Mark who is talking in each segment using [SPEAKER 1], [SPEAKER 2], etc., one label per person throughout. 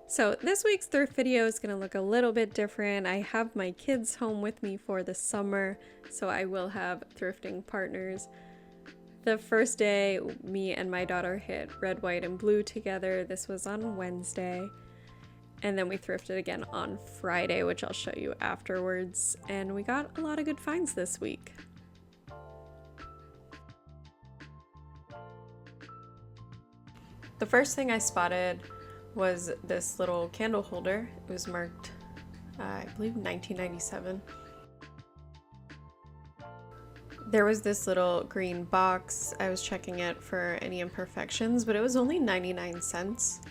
[SPEAKER 1] So this week's thrift video is going to look a little bit different. I have my kids home with me for the summer, so I will have thrifting partners. The first day, me and my daughter hit red, white, and blue together. This was on Wednesday. And then we thrifted again on Friday, which I'll show you afterwards. And we got a lot of good finds this week. The first thing I spotted was this little candle holder. It was marked, I believe, 1997. There was this little green box. I was checking it for any imperfections, but it was only 99 cents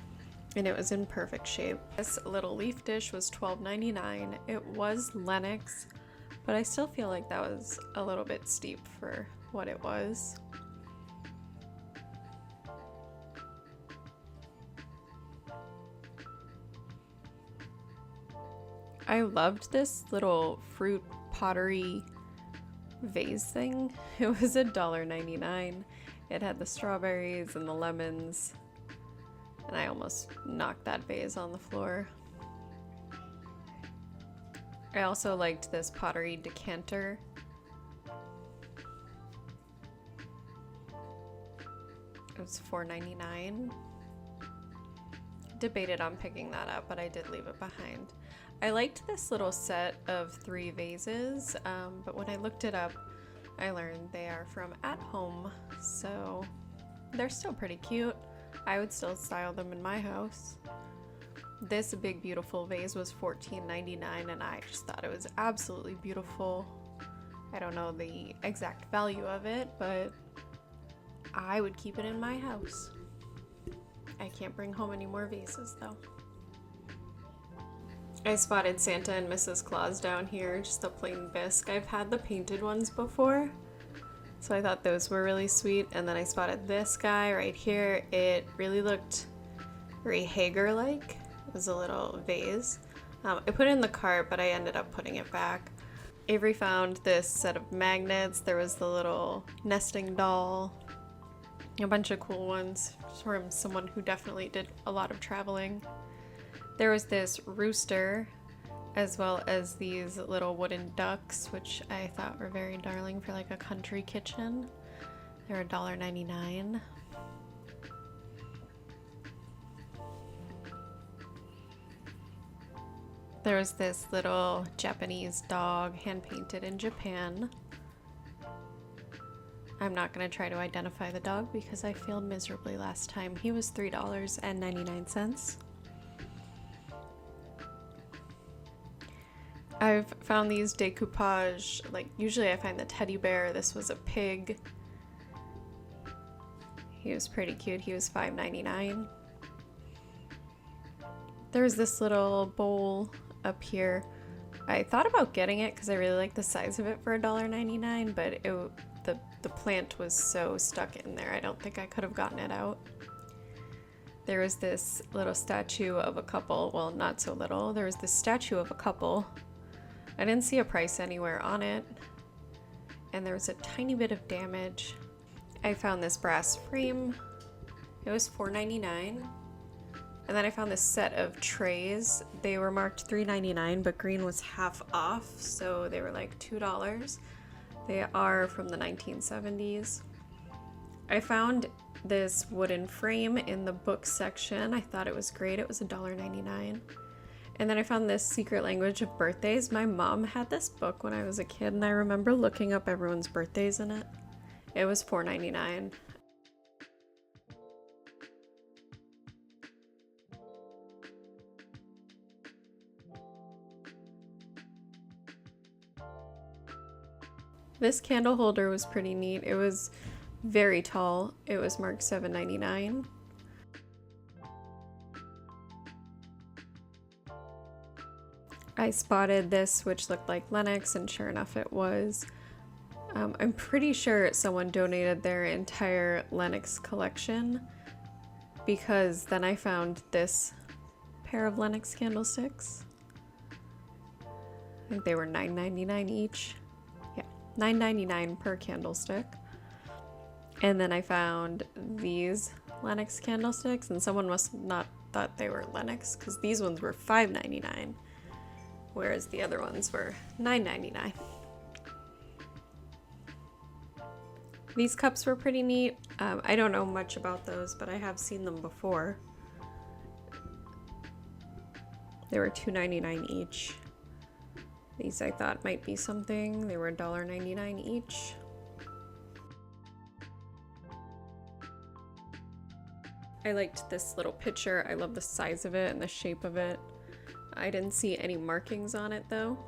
[SPEAKER 1] and it was in perfect shape. This little leaf dish was $12.99. It was Lenox, but I still feel like that was a little bit steep for what it was. I loved this little fruit pottery vase thing. It was $1.99. It had the strawberries and the lemons, and I almost knocked that vase on the floor. I also liked this pottery decanter. It was $4.99. Debated on picking that up, but I did leave it behind. I liked this little set of 3 vases, but when I looked it up, I learned they are from At Home, so they're still pretty cute. I would still style them in my house. This big beautiful vase was $14.99, and I just thought it was absolutely beautiful. I don't know the exact value of it, but I would keep it in my house. I can't bring home any more vases though. I spotted Santa and Mrs. Claus down here, just a plain bisque. I've had the painted ones before, so I thought those were really sweet. And then I spotted this guy right here. It really looked very Hager-like. It was a little vase. I put it in the cart, but I ended up putting it back. Avery found this set of magnets. There was the little nesting doll. A bunch of cool ones from someone who definitely did a lot of traveling. There was this rooster, as well as these little wooden ducks, which I thought were very darling for like a country kitchen. They're $1.99. There was this little Japanese dog, hand-painted in Japan. I'm not going to try to identify the dog because I failed miserably last time. He was $3.99. I've found these decoupage, like usually I find the teddy bear. This was a pig. He was pretty cute. He was $5.99. There's this little bowl up here. I thought about getting it because I really like the size of it for $1.99, but the plant was so stuck in there, I don't think I could have gotten it out. There was this little statue of a couple, well, not so little. There was this statue of a couple. I didn't see a price anywhere on it, and there was a tiny bit of damage. I found this brass frame. It was $4.99. And then I found this set of trays. They were marked $3.99, but green was half off, so they were like $2. They are from the 1970s. I found this wooden frame in the book section. I thought it was great. It was $1.99. And then I found this Secret Language of Birthdays. My mom had this book when I was a kid, and I remember looking up everyone's birthdays in it. It was $4.99. This candle holder was pretty neat. It was very tall. It was marked $7.99. I spotted this, which looked like Lenox, and sure enough it was. I'm pretty sure someone donated their entire Lenox collection, because then I found this pair of Lenox candlesticks. I think they were $9.99 each. Yeah, $9.99 per candlestick. And then I found these Lenox candlesticks, and someone must not thought they were Lennox, because these ones were $5.99, whereas the other ones were $9.99. These cups were pretty neat. I don't know much about those, but I have seen them before. They were $2.99 each. These I thought might be something. They were $1.99 each. I liked this little pitcher. I love the size of it and the shape of it. I didn't see any markings on it though.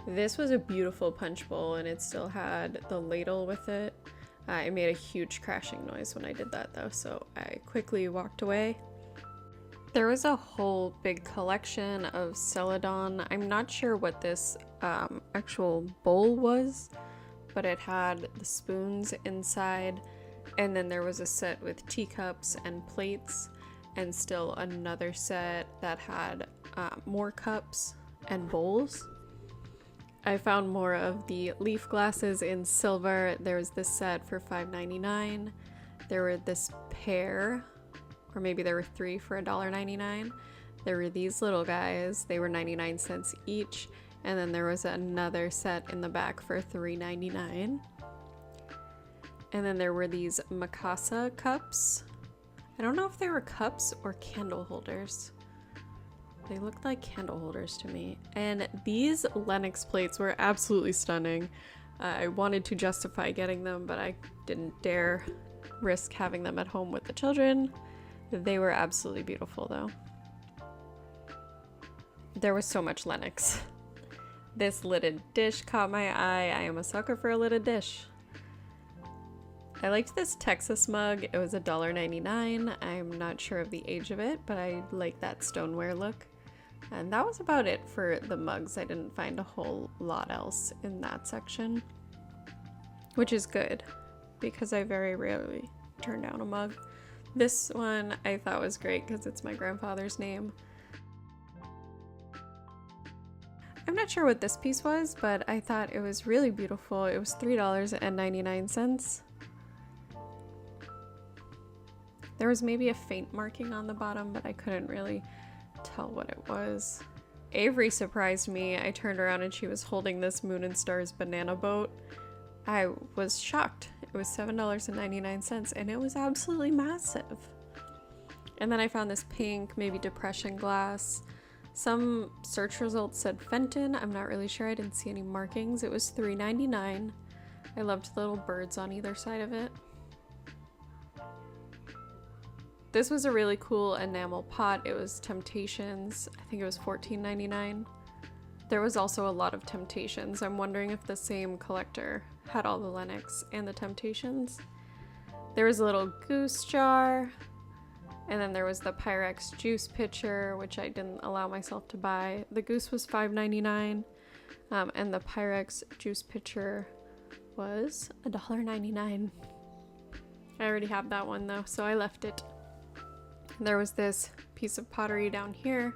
[SPEAKER 1] This was a beautiful punch bowl and it still had the ladle with it. It made a huge crashing noise when I did that though, so I quickly walked away. There was a whole big collection of Celadon. I'm not sure what this actual bowl was, but it had the spoons inside, and then there was a set with teacups and plates, and still another set that had more cups and bowls. I found more of the leaf glasses in silver. There was this set for $5.99. There were this pair, or maybe there were 3 for $1.99. There were these little guys. They were 99 cents each. And then there was another set in the back for $3.99. And then there were these Mikasa cups. I don't know if they were cups or candle holders. They looked like candle holders to me. And these Lennox plates were absolutely stunning. I wanted to justify getting them, but I didn't dare risk having them at home with the children. They were absolutely beautiful though. There was so much Lennox. This lidded dish caught my eye. I am a sucker for a lidded dish. I liked this Texas mug. It was $1.99. I'm not sure of the age of it, but I like that stoneware look. And that was about it for the mugs. I didn't find a whole lot else in that section, which is good because I very rarely turn down a mug. This one I thought was great because it's my grandfather's name. I'm not sure what this piece was, but I thought it was really beautiful. It was $3.99. There was maybe a faint marking on the bottom, but I couldn't really tell what it was. Avery surprised me. I turned around and she was holding this Moon and Stars banana boat. I was shocked. It was $7.99 and it was absolutely massive. And then I found this pink, maybe depression glass. Some search results said Fenton. I'm not really sure. I didn't see any markings. It was $3.99. I loved the little birds on either side of it. This was a really cool enamel pot. It was Temptations. I think it was $14.99. There was also a lot of Temptations. I'm wondering if the same collector had all the Lennox and the Temptations. There was a little goose jar. And then there was the Pyrex juice pitcher, which I didn't allow myself to buy. The goose was $5.99. And the Pyrex juice pitcher was $1.99. I already have that one though, so I left it. There was this piece of pottery down here.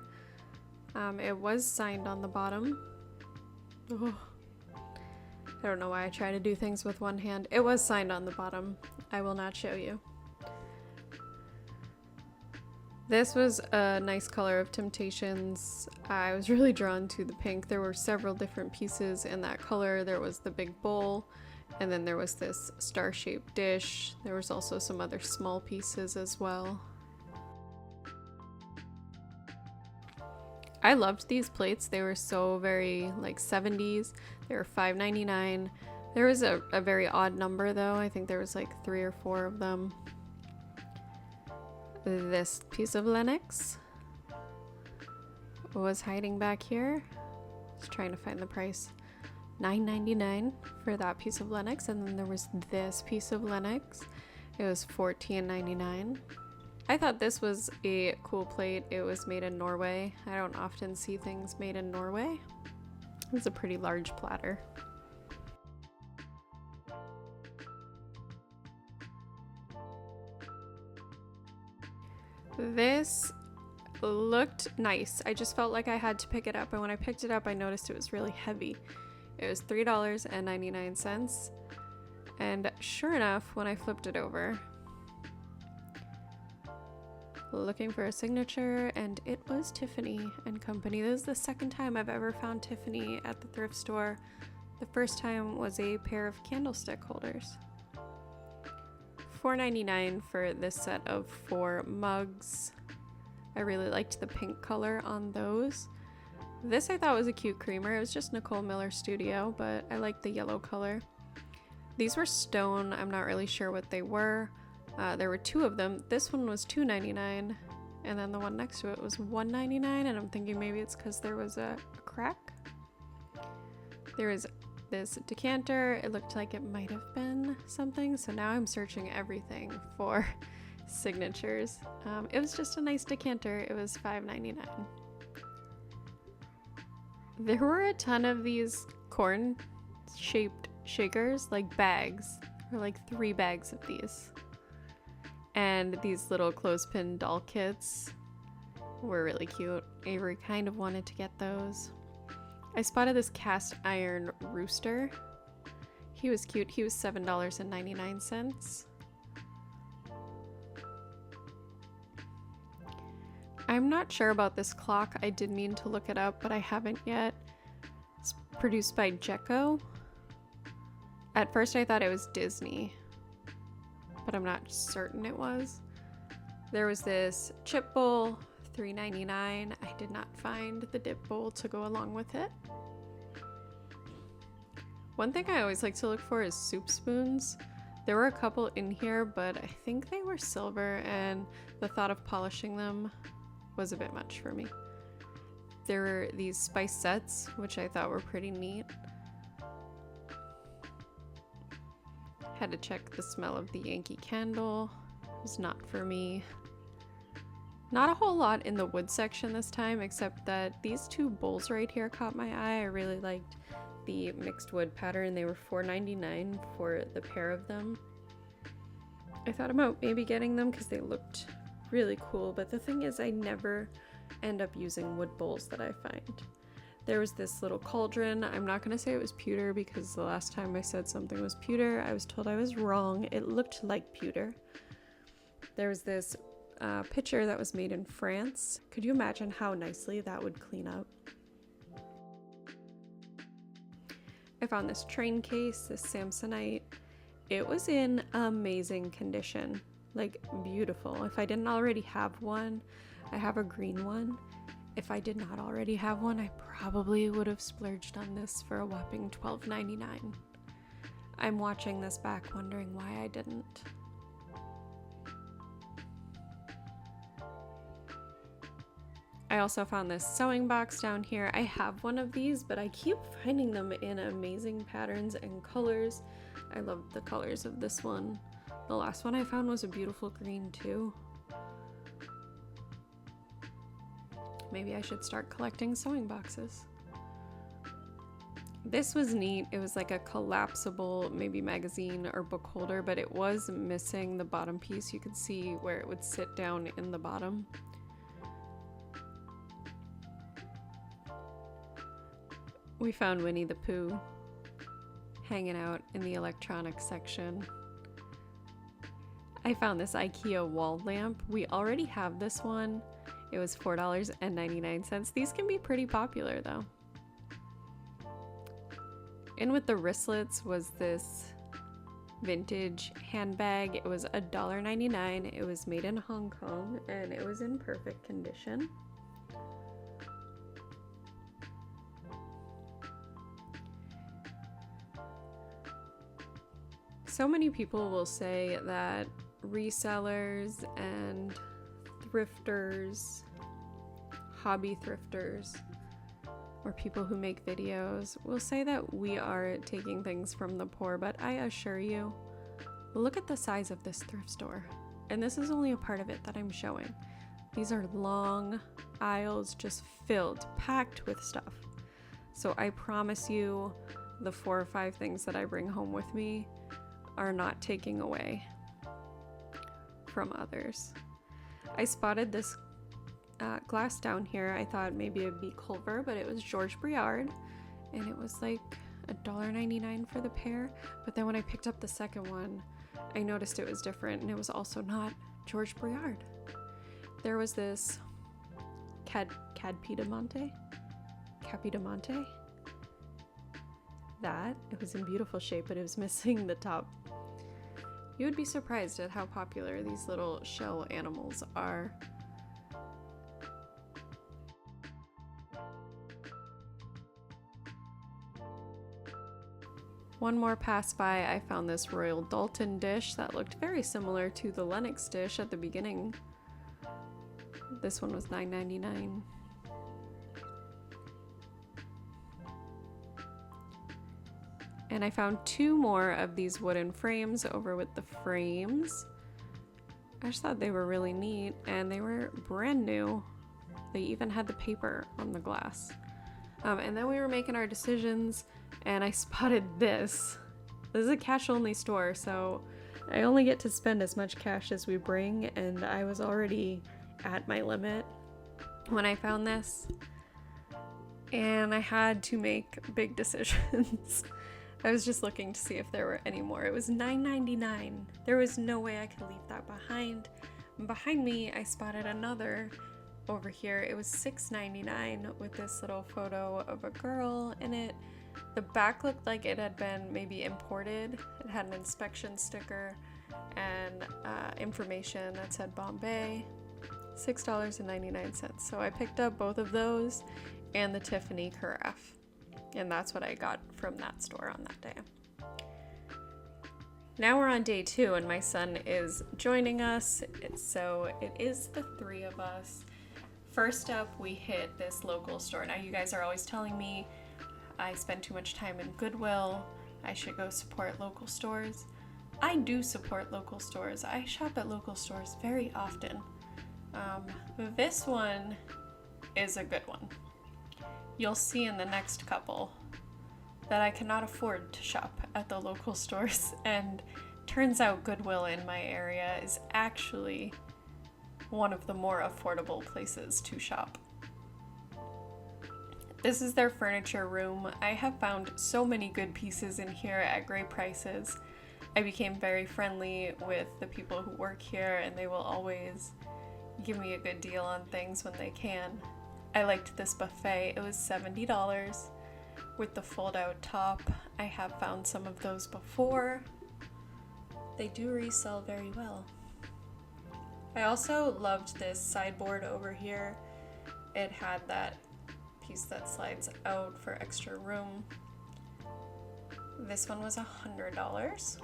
[SPEAKER 1] It was signed on the bottom. Oh. I don't know why I try to do things with one hand. It was signed on the bottom. I will not show you. This was a nice color of Temptations. I was really drawn to the pink. There were several different pieces in that color. There was the big bowl, and then there was this star-shaped dish. There was also some other small pieces as well. I loved these plates. They were so very like 70s. They were $5.99. There was a very odd number though. I think there was like 3 or 4 of them. This piece of Lennox was hiding back here. Just trying to find the price. $9.99 for that piece of Lennox. And then there was this piece of Lennox. It was $14.99. I thought this was a cool plate. It was made in Norway. I don't often see things made in Norway. It's a pretty large platter. This looked nice. I just felt like I had to pick it up, and when I picked it up I noticed it was really heavy. It was $3.99, and sure enough, when I flipped it over, looking for a signature, and it was Tiffany and Company. This is the second time I've ever found Tiffany at the thrift store. The first time was a pair of candlestick holders. $4.99 for this set of 4 mugs. I really liked the pink color on those. This I thought was a cute creamer. It was just Nicole Miller Studio, but I liked the yellow color. These were stone. I'm not really sure what they were. There were 2 of them. This one was $2.99, and then the one next to it was $1.99, and I'm thinking maybe it's because there was a crack. There is this decanter. It looked like it might have been something, so now I'm searching everything for signatures. It was just a nice decanter. It was $5.99. There were a ton of these corn-shaped shakers, like bags. There were like 3 bags of these. And these little clothespin doll kits were really cute. Avery kind of wanted to get those. I spotted this cast iron rooster. He was cute. He was $7.99. I'm not sure about this clock. I did mean to look it up, but I haven't yet. It's produced by Jekko. At first I thought it was Disney, but I'm not certain it was. There was this chip bowl, $3.99. I did not find the dip bowl to go along with it. One thing I always like to look for is soup spoons. There were a couple in here, but I think they were silver, and the thought of polishing them was a bit much for me. There were these spice sets, which I thought were pretty neat. Had to check the smell of the Yankee Candle. It was not for me. Not a whole lot in the wood section this time, except that these 2 bowls right here caught my eye. I really liked the mixed wood pattern. They were $4.99 for the pair of them. I thought about maybe getting them because they looked really cool, but the thing is I never end up using wood bowls that I find. There was this little cauldron. I'm not going to say it was pewter because the last time I said something was pewter, I was told I was wrong. It looked like pewter. There was this pitcher that was made in France. Could you imagine how nicely that would clean up? I found this train case, this Samsonite. It was in amazing condition. Like, beautiful. If I didn't already have one, I have a green one. If I did not already have one, I probably would have splurged on this for a whopping $12.99. I'm watching this back wondering why I didn't. I also found this sewing box down here. I have one of these, but I keep finding them in amazing patterns and colors. I love the colors of this one. The last one I found was a beautiful green too. Maybe I should start collecting sewing boxes. This was neat. It was like a collapsible, maybe magazine or book holder, but it was missing the bottom piece. You could see where it would sit down in the bottom. We found Winnie the Pooh hanging out in the electronics section. I found this IKEA wall lamp. We already have this one. It was $4.99. These can be pretty popular though. In with the wristlets was this vintage handbag. It was $1.99. It was made in Hong Kong and it was in perfect condition. So many people will say that resellers and thrifters, hobby thrifters, or people who make videos will say that we are taking things from the poor, but I assure you, look at the size of this thrift store. And this is only a part of it that I'm showing. These are long aisles just filled, packed with stuff. So I promise you the 4 or 5 things that I bring home with me are not taking away from others. I spotted this glass down here. I thought maybe it'd be Culver, but it was George Briard, and it was like $1.99 for the pair. But then when I picked up the second one, I noticed it was different, and it was also not George Briard. There was this Capodimonte. That, it was in beautiful shape, but it was missing the top. You would be surprised at how popular these little shell animals are. One more pass by, I found this Royal Dalton dish that looked very similar to the Lennox dish at the beginning. This one was $9.99. And I found 2 more of these wooden frames over with the frames. I just thought they were really neat, and they were brand new. They even had the paper on the glass. And then we were making our decisions, and I spotted this. This is a cash-only store, so I only get to spend as much cash as we bring, and I was already at my limit when I found this. And I had to make big decisions. I was just looking to see if there were any more. It was $9.99. There was no way I could leave that behind. Behind me, I spotted another over here. It was $6.99 with this little photo of a girl in it. The back looked like it had been maybe imported. It had an inspection sticker and information that said Bombay. $6.99. So I picked up both of those and the Tiffany carafe. And that's what I got from that store on that day. Now we're on day 2 and my son is joining us. So it is the 3 of us. First up, we hit this local store. Now you guys are always telling me I spend too much time in Goodwill. I should go support local stores. I do support local stores. I shop at local stores very often. This one is a good one. You'll see in the next couple that I cannot afford to shop at the local stores, and turns out Goodwill in my area is actually one of the more affordable places to shop. This is their furniture room. I have found so many good pieces in here at great prices. I became very friendly with the people who work here, and they will always give me a good deal on things when they can. I liked this buffet. It was $70 with the fold-out top. I have found some of those before. They do resell very well. I also loved this sideboard over here. It had that piece that slides out for extra room. This one was $100.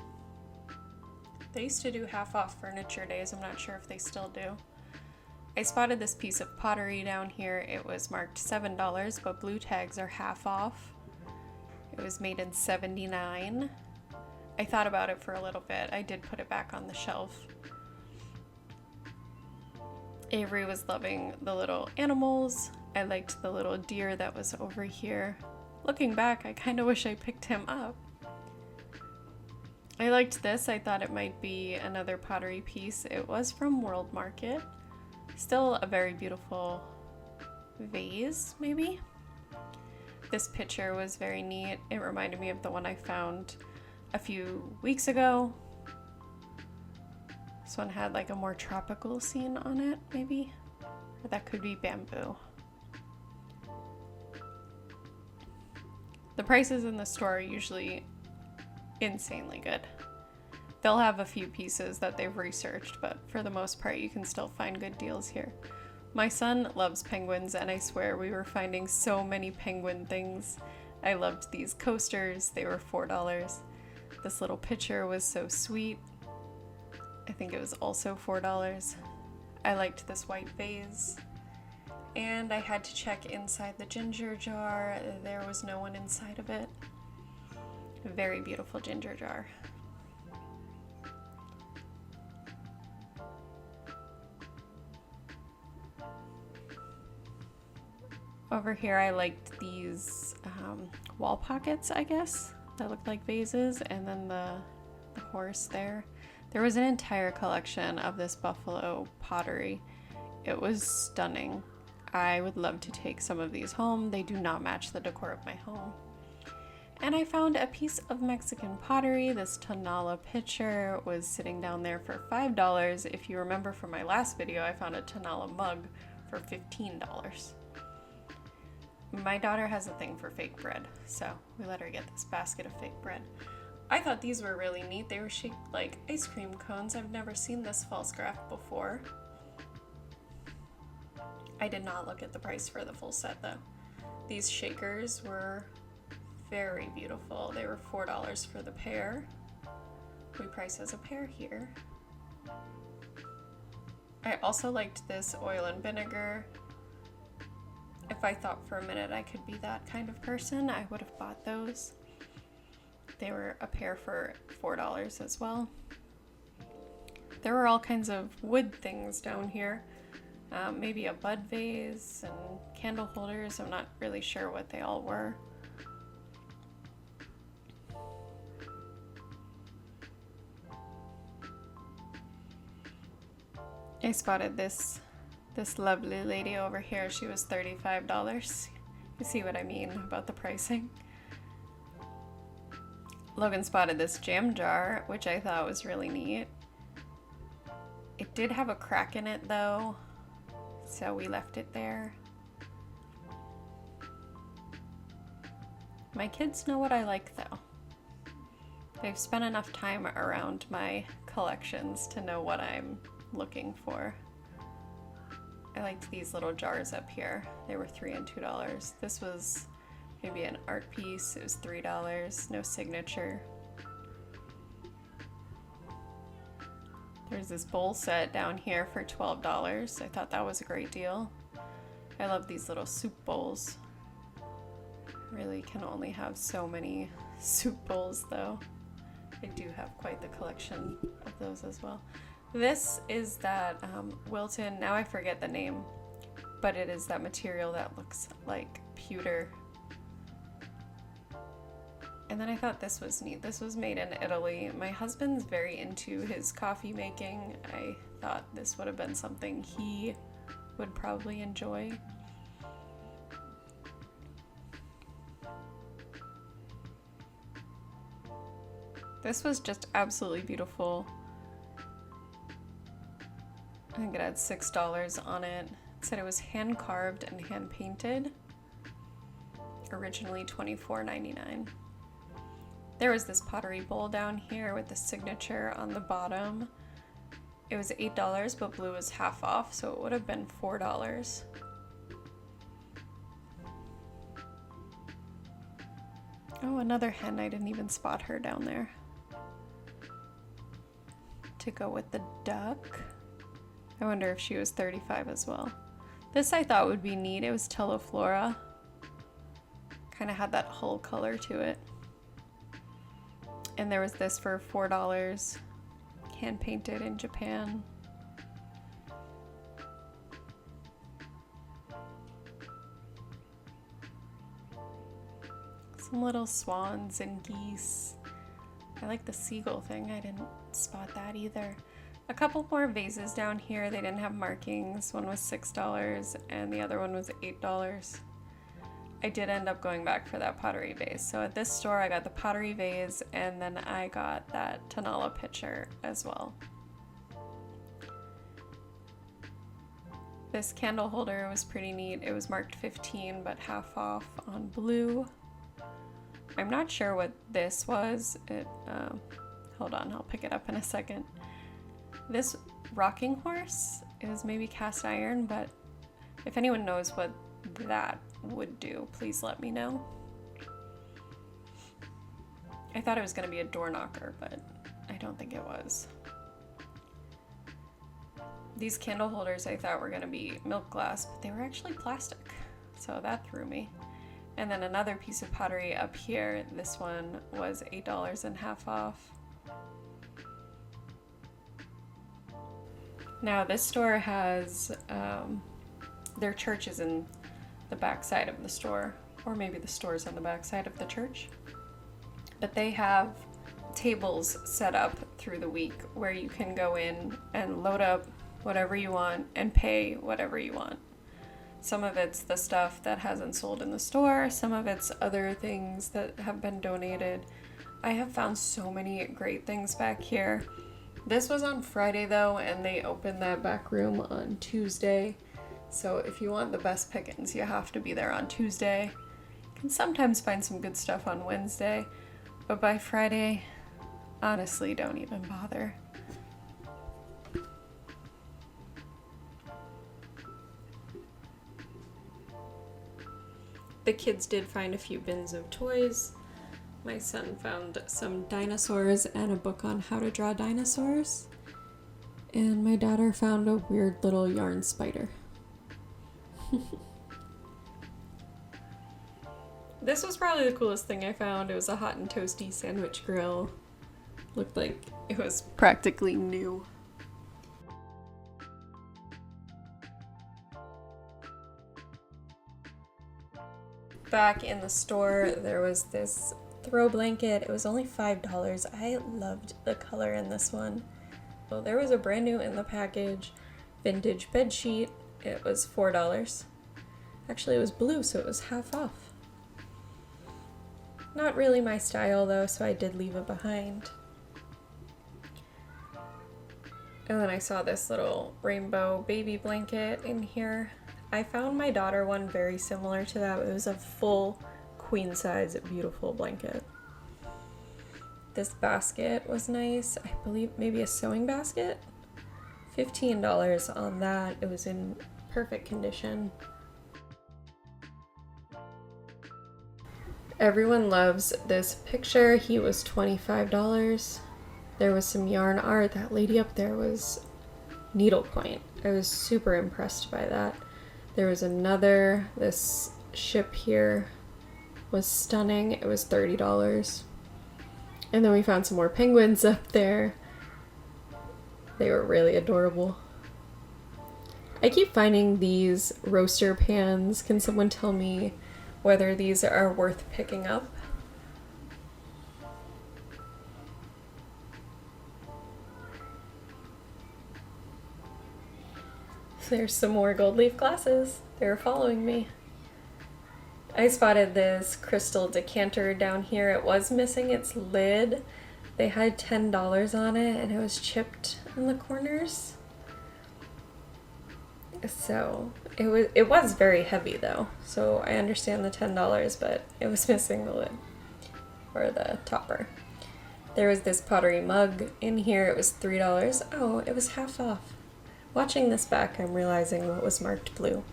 [SPEAKER 1] They used to do half off furniture days. I'm not sure if they still do. I spotted this piece of pottery down here. It was marked $7, but blue tags are half off. It was made in '79. I thought about it for a little bit. I did put it back on the shelf. Avery was loving the little animals. I liked the little deer that was over here. Looking back, I kind of wish I picked him up. I liked this. I thought it might be another pottery piece. It was from World Market. Still a very beautiful vase, maybe? This picture was very neat. It reminded me of the one I found a few weeks ago. This one had like a more tropical scene on it, maybe? Or that could be bamboo. The prices in the store are usually insanely good. They'll have a few pieces that they've researched, but for the most part, you can still find good deals here. My son loves penguins, and I swear we were finding so many penguin things. I loved these coasters. They were $4. This little picture was so sweet. I think it was also $4. I liked this white vase. And I had to check inside the ginger jar. There was no one inside of it. A very beautiful ginger jar. Over here I liked these wall pockets, I guess, that looked like vases, and then the horse there. There was an entire collection of this buffalo pottery. It was stunning. I would love to take some of these home. They do not match the decor of my home. And I found a piece of Mexican pottery. This Tonala pitcher was sitting down there for $5. If you remember from my last video, I found a Tonala mug for $15. My daughter has a thing for fake bread, so we let her get this basket of fake bread. I thought these were really neat. They were shaped like ice cream cones. I've never seen this false graph before. I did not look at the price for the full set though. These shakers were very beautiful. They were $4 for the pair. We price as a pair here. I also liked this oil and vinegar. If I thought for a minute I could be that kind of person, I would have bought those. They were a pair for $4 as well. There were all kinds of wood things down here. Maybe a bud vase and candle holders. I'm not really sure what they all were. I spotted this lovely lady over here. She was $35. You see what I mean about the pricing. Logan spotted this jam jar, which I thought was really neat. It did have a crack in it though, so we left it there. My kids know what I like though. They've spent enough time around my collections to know what I'm looking for. I liked these little jars up here. They were $3 and $2. This was maybe an art piece. It was $3, no signature. There's this bowl set down here for $12. I thought that was a great deal. I love these little soup bowls. Really can only have so many soup bowls though. I do have quite the collection of those as well. This is that Wilton, now I forget the name, but it is that material that looks like pewter. And then I thought this was neat. This was made in Italy. My husband's very into his coffee making. I thought this would have been something he would probably enjoy. This was just absolutely beautiful. I think it had $6 on it. It said it was hand carved and hand painted. Originally $24.99. There was this pottery bowl down here with the signature on the bottom. It was $8, but blue was half off, so it would have been $4. Oh, another hen. I didn't even spot her down there. To go with the duck. I wonder if she was 35 as well. This I thought would be neat. It was Teleflora. Kind of had that hull color to it. And there was this for $4, hand painted in Japan. Some little swans and geese. I like the seagull thing. I didn't spot that either. A couple more vases down here. They didn't have markings. One was $6 and the other one was $8. I did end up going back for that pottery vase. So at this store I got the pottery vase and then I got that Tonala pitcher as well. This candle holder was pretty neat. It was marked 15 but half off on blue. I'm not sure what this was. Hold on, I'll pick it up in a second. This rocking horse is maybe cast iron, but if anyone knows what that would do, please let me know. I thought it was going to be a door knocker, but I don't think it was. These candle holders I thought were going to be milk glass, but they were actually plastic, so that threw me. And then another piece of pottery up here. This one was $8 and half off. Now this store has, their church is in the back side of the store, or maybe the store's on the back side of the church. But they have tables set up through the week where you can go in and load up whatever you want and pay whatever you want. Some of it's the stuff that hasn't sold in the store, some of it's other things that have been donated. I have found so many great things back here. This was on Friday though, and they opened that back room on Tuesday. So if you want the best pickings, you have to be there on Tuesday. You can sometimes find some good stuff on Wednesday, but by Friday, honestly, don't even bother. The kids did find a few bins of toys. My son found some dinosaurs and a book on how to draw dinosaurs. And my daughter found a weird little yarn spider. This was probably the coolest thing I found. It was a hot and toasty sandwich grill. Looked like it was practically new. Back in the store, there was this throw blanket. It was only $5. I loved the color in this one. Well, there was a brand new in the package vintage bed sheet. It was $4. Actually, it was blue, so it was half off. Not really my style though, so I did leave it behind. And then I saw this little rainbow baby blanket in here. I found my daughter one very similar to that. It was a full queen size beautiful blanket. This basket was nice. I believe maybe a sewing basket. $15 on that. It was in perfect condition. Everyone loves this picture. He was $25. There was some yarn art. That lady up there was needlepoint. I was super impressed by that. There was another, this ship here was stunning. It was $30. And then we found some more penguins up there. They were really adorable. I keep finding these roaster pans. Can someone tell me whether these are worth picking up? There's some more gold leaf glasses. They're following me. I spotted this crystal decanter down here. It was missing its lid. They had $10 on it and it was chipped in the corners. So it was very heavy though. So I understand the $10, but it was missing the lid or the topper. There was this pottery mug in here. It was $3. Oh, it was half off. Watching this back, I'm realizing what was marked blue.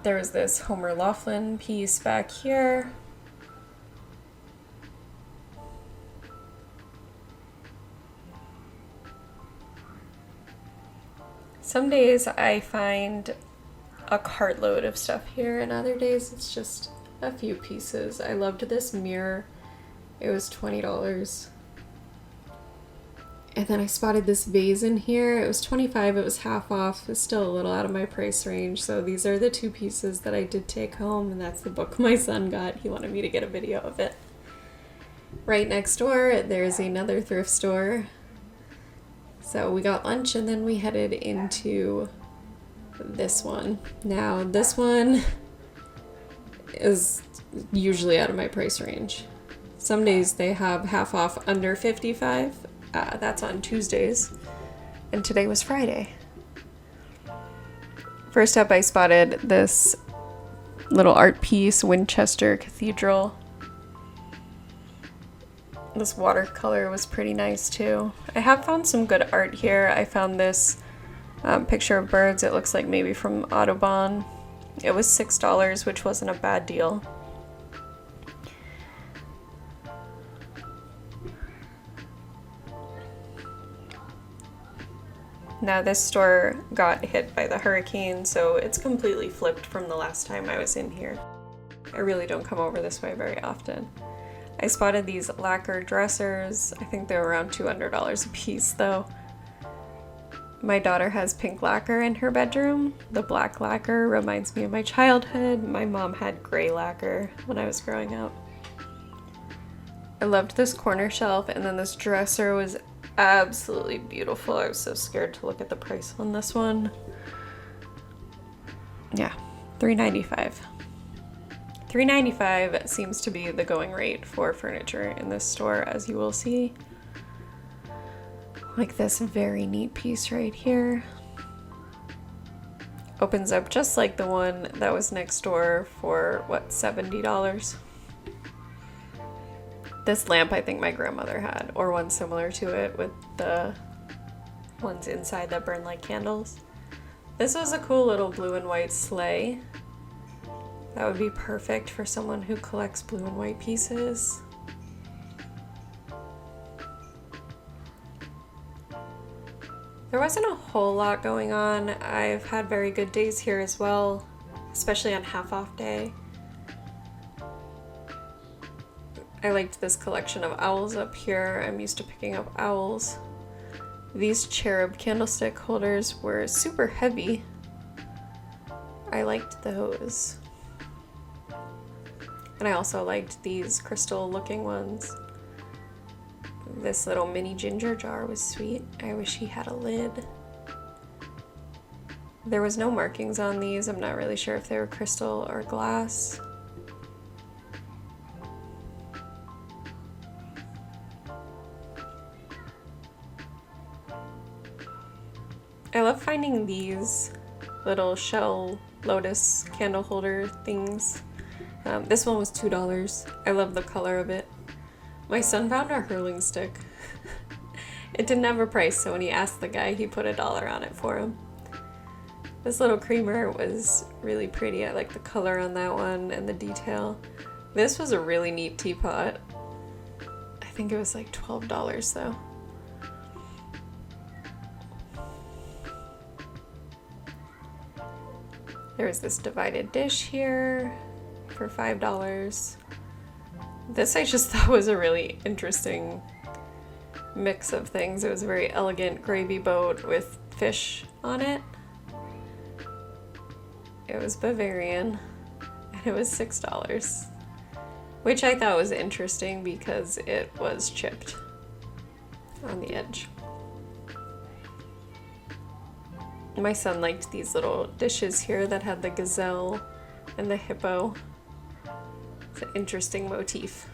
[SPEAKER 1] There was this Homer Laughlin piece back here. Some days I find a cartload of stuff here, and other days it's just a few pieces. I loved this mirror. It was $20. And then I spotted this vase in here. It was $25. It was half off. It's still a little out of my price range. So these are the two pieces that I did take home, and that's the book my son got. He wanted me to get a video of it. Right next door, there's another thrift store. So we got lunch and then we headed into this one. Now this one is usually out of my price range. Some days they have half off under $55. That's on Tuesdays. And today was Friday. First up, I spotted this little art piece, Winchester Cathedral. This watercolor was pretty nice too. I have found some good art here. I found this picture of birds. It looks like maybe from Audubon. It was $6, which wasn't a bad deal. Now this store got hit by the hurricane, so it's completely flipped from the last time I was in here. I really don't come over this way very often. I spotted these lacquer dressers. I think they were around $200 a piece though. My daughter has pink lacquer in her bedroom. The black lacquer reminds me of my childhood. My mom had gray lacquer when I was growing up. I loved this corner shelf, and then this dresser was absolutely beautiful. I was so scared to look at the price on this one. Yeah, $3.95. $3.95 seems to be the going rate for furniture in this store, as you will see. Like this very neat piece right here. Opens up just like the one that was next door for, what, $70? This lamp I think my grandmother had, or one similar to it with the ones inside that burn like candles. This was a cool little blue and white sleigh. That would be perfect for someone who collects blue and white pieces. There wasn't a whole lot going on. I've had very good days here as well, especially on half-off day. I liked this collection of owls up here. I'm used to picking up owls. These cherub candlestick holders were super heavy. I liked those. And I also liked these crystal looking ones. This little mini ginger jar was sweet. I wish he had a lid. There was no markings on these. I'm not really sure if they were crystal or glass. I love finding these little shell lotus candle holder things. This one was $2. I love the color of it. My son found a hurling stick. It didn't have a price, so when he asked the guy, he put $1 on it for him. This little creamer was really pretty. I like the color on that one and the detail. This was a really neat teapot. I think it was like $12 though. There was this divided dish here for $5. This I just thought was a really interesting mix of things. It was a very elegant gravy boat with fish on it. It was Bavarian and it was $6, which I thought was interesting because it was chipped on the edge. My son liked these little dishes here that had the gazelle and the hippo. It's an interesting motif.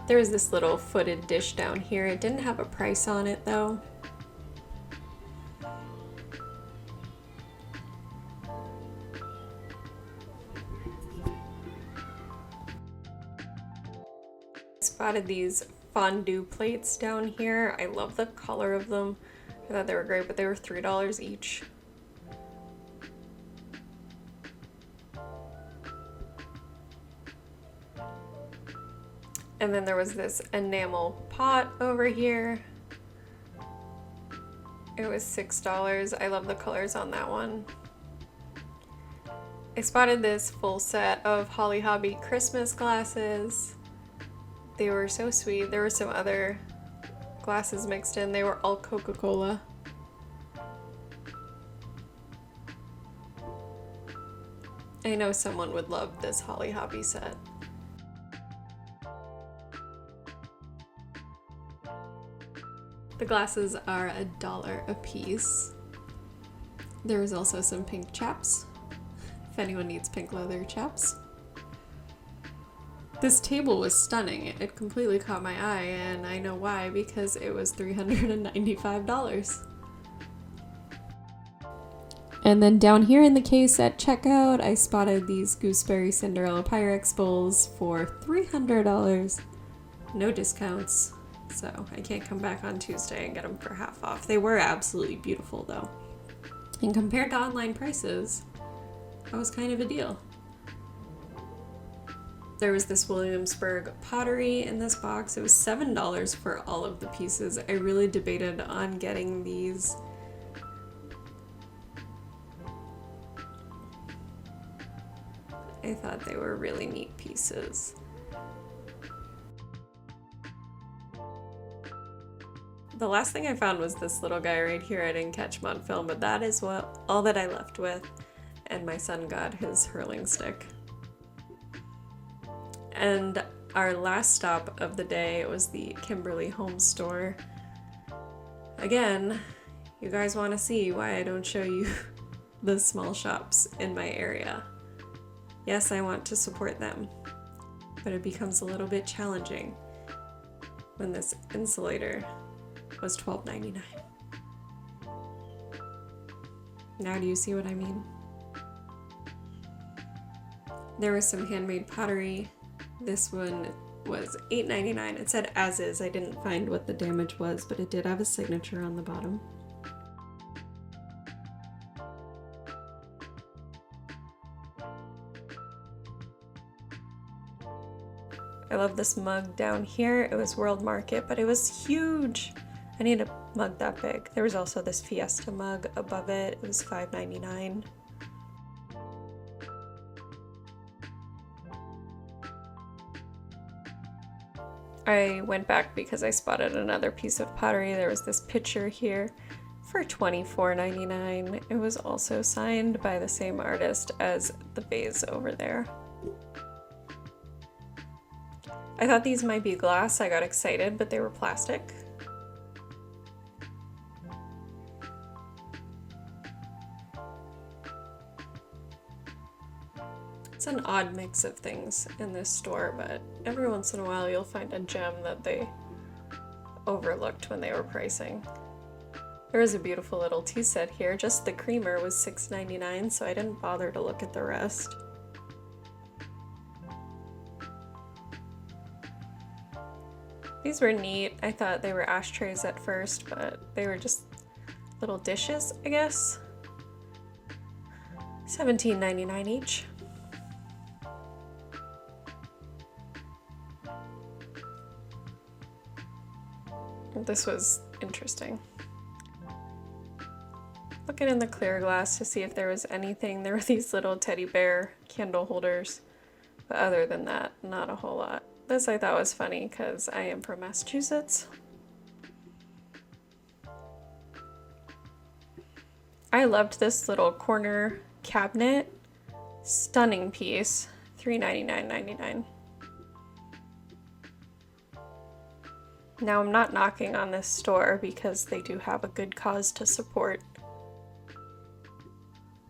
[SPEAKER 1] There was this little footed dish down here. It didn't have a price on it though. Spotted these fondue plates down here. I love the color of them. I thought they were great, but they were $3 each. And then there was this enamel pot over here. It was $6. I love the colors on that one. I spotted this full set of Holly Hobby Christmas glasses. They were so sweet. There were some other glasses mixed in. They were all Coca-Cola. I know someone would love this Holly Hobby set. The glasses are $1 a piece. There was also some pink chaps, if anyone needs pink leather chaps. This table was stunning. It completely caught my eye, and I know why, because it was $395. And then down here in the case at checkout, I spotted these Gooseberry Cinderella Pyrex bowls for $300. No discounts, so I can't come back on Tuesday and get them for half off. They were absolutely beautiful though. And compared to online prices, that was kind of a deal. There was this Williamsburg pottery in this box. It was $7 for all of the pieces. I really debated on getting these. I thought they were really neat pieces. The last thing I found was this little guy right here. I didn't catch him on film, but that is all that I left with. And my son got his hurling stick. And our last stop of the day was the Kimberly Home Store. Again, you guys want to see why I don't show you the small shops in my area. Yes, I want to support them, but it becomes a little bit challenging when this insulator was $12.99. Now do you see what I mean? There was some handmade pottery. This one was $8.99. It said as is. I didn't find what the damage was, but it did have a signature on the bottom. I love this mug down here. It was World Market, but it was huge. I need a mug that big. There was also this Fiesta mug above it. It was $5.99. I went back because I spotted another piece of pottery. There was this pitcher here for $24.99. It was also signed by the same artist as the vase over there. I thought these might be glass. I got excited, but they were plastic. It's an odd mix of things in this store, but every once in a while you'll find a gem that they overlooked when they were pricing. There was a beautiful little tea set here. Just the creamer was $6.99, so I didn't bother to look at the rest. These were neat. I thought they were ashtrays at first, but they were just little dishes, I guess. $17.99 each. This was interesting. Looking in the clear glass to see if there was anything. There were these little teddy bear candle holders, but other than that, not a whole lot. This I thought was funny because I am from Massachusetts. I loved this little corner cabinet. Stunning piece. $3.99.99. Now I'm not knocking on this store because they do have a good cause to support.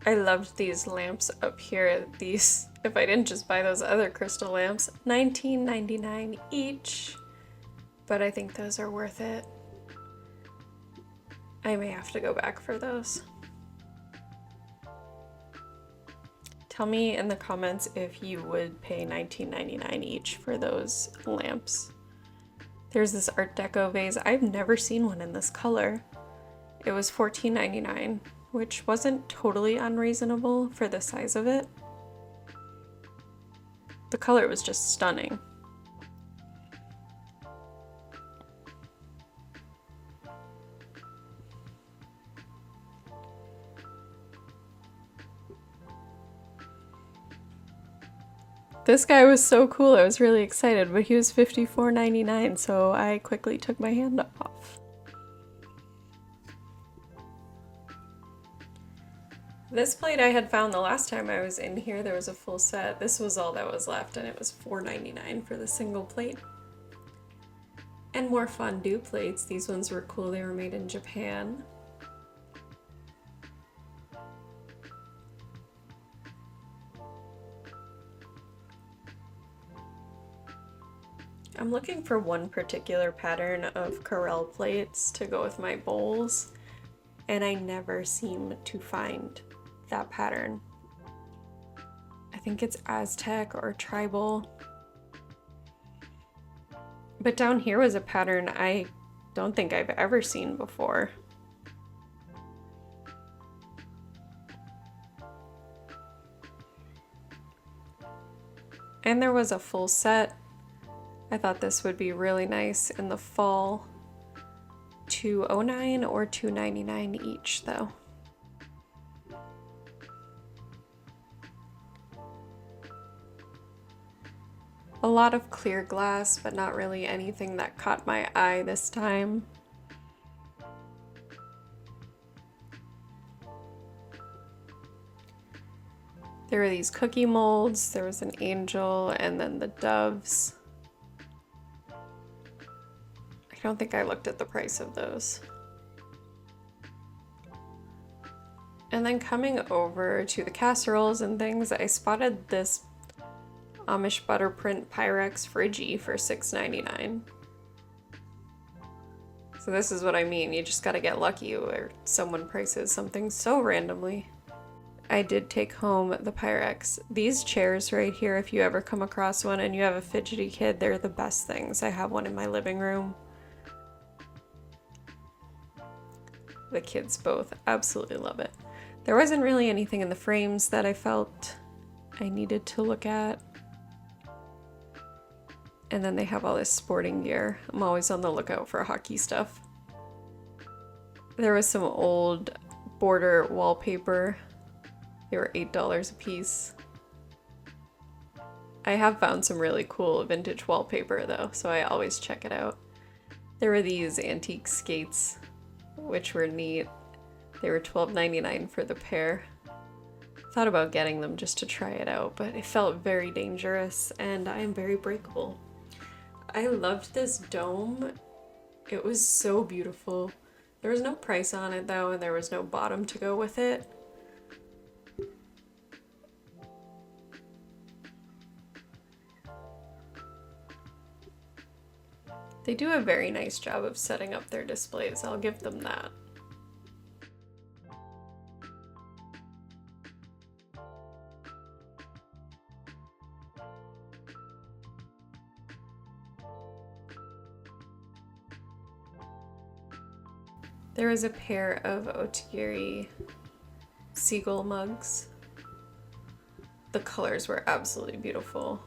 [SPEAKER 1] I loved these lamps up here. These, if I didn't just buy those other crystal lamps, $19.99 each. But I think those are worth it. I may have to go back for those. Tell me in the comments if you would pay $19.99 each for those lamps. There's this Art Deco vase. I've never seen one in this color. It was $14.99, which wasn't totally unreasonable for the size of it. The color was just stunning. This guy was so cool, I was really excited, but he was $54.99, so I quickly took my hand off. This plate I had found the last time I was in here. There was a full set. This was all that was left, and it was $4.99 for the single plate. And more fondue plates. These ones were cool. They were made in Japan. I'm looking for one particular pattern of Corelle plates to go with my bowls, and I never seem to find that pattern. I think it's Aztec or tribal. But down here was a pattern I don't think I've ever seen before. And there was a full set. I thought this would be really nice in the fall. $2.09 or $2.99 each though. A lot of clear glass, but not really anything that caught my eye this time. There were these cookie molds, there was an angel, and then the doves. I don't think I looked at the price of those. And then coming over to the casseroles and things, I spotted this Amish butter print Pyrex Friggy for $6.99. So this is what I mean, you just gotta get lucky where someone prices something so randomly. I did take home the Pyrex. These chairs right here, if you ever come across one and you have a fidgety kid, they're the best things. I have one in my living room. The kids both absolutely love it. There wasn't really anything in the frames that I felt I needed to look at. And then they have all this sporting gear. I'm always on the lookout for hockey stuff. There was some old border wallpaper. They were $8 a piece. I have found some really cool vintage wallpaper though, so I always check it out. There were these antique skates, which were neat. They were $12.99 for the pair. Thought about getting them just to try it out, but it felt very dangerous and I am very breakable. I loved this dome. It was so beautiful. There was no price on it though, and there was no bottom to go with it. They do a very nice job of setting up their displays, I'll give them that. There was a pair of Otagiri seagull mugs. The colors were absolutely beautiful.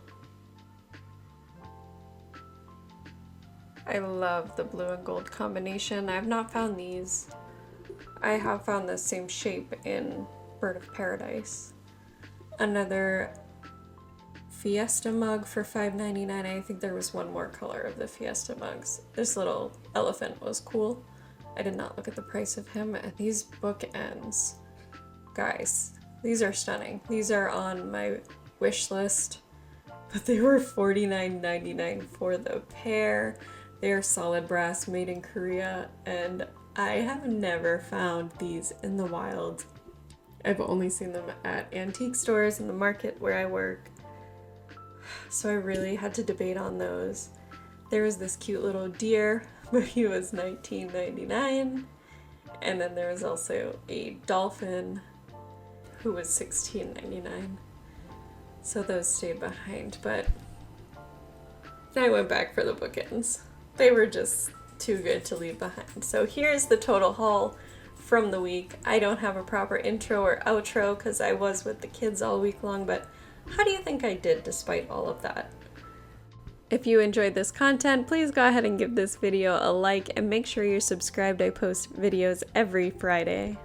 [SPEAKER 1] I love the blue and gold combination. I have not found these. I have found the same shape in Bird of Paradise. Another Fiesta mug for $5.99. I think there was one more color of the Fiesta mugs. This little elephant was cool. I did not look at the price of him. And these bookends, guys, these are stunning. These are on my wish list, but they were $49.99 for the pair. They are solid brass, made in Korea, and I have never found these in the wild. I've only seen them at antique stores in the market where I work, so I really had to debate on those. There was this cute little deer, but he was $19.99, and then there was also a dolphin who was $16.99. So those stayed behind, but I went back for the bookends. They were just too good to leave behind. So here's the total haul from the week. I don't have a proper intro or outro because I was with the kids all week long, but how do you think I did despite all of that? If you enjoyed this content, please go ahead and give this video a like and make sure you're subscribed. I post videos every Friday.